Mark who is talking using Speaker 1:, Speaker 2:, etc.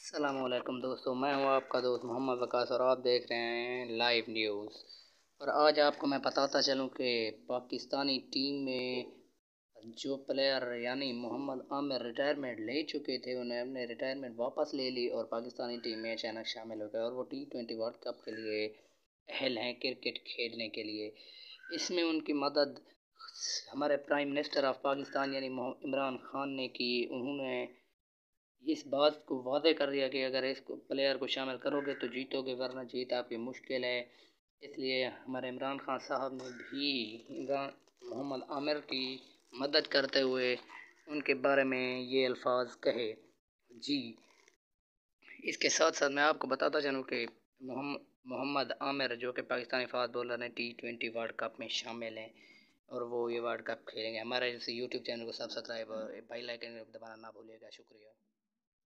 Speaker 1: السلام علیکم دوستو، میں ہوں آپ کا دوست محمد وقاص اور آپ دیکھ رہے ہیں لائیو نیوز۔ اور آج آپ کو میں بتاتا چلوں کہ پاکستانی ٹیم میں جو پلیئر یعنی محمد عامر ریٹائرمنٹ لے چکے تھے، انہیں اپنے ریٹائرمنٹ واپس لے لی اور پاکستانی ٹیم میں اچانک شامل ہو گئے اور وہ T20 ورلڈ کپ کے لیے اہل ہیں کرکٹ کھیلنے کے لیے۔ اس میں ان کی مدد ہمارے پرائم منسٹر آف پاکستان یعنی عمران خان نے کی۔ انہوں نے اس بات کو واضح کر دیا کہ اگر اس پلیئر کو شامل کرو گے تو جیتو گے، ورنہ جیت آپ کی مشکل ہے۔ اس لیے ہمارے عمران خان صاحب نے بھی محمد عامر کی مدد کرتے ہوئے ان کے بارے میں یہ الفاظ کہے۔ جی، اس کے ساتھ ساتھ میں آپ کو بتاتا چلوں کہ محمد عامر جو کہ پاکستانی فاسٹ بولر ہیں T20 ورلڈ کپ میں شامل ہیں اور وہ یہ ورلڈ کپ کھیلیں گے۔ ہمارے یوٹیوب چینل کو سبسکرائب اور بیل آئیکن دبانا نہ بھولیے گا۔ شکریہ۔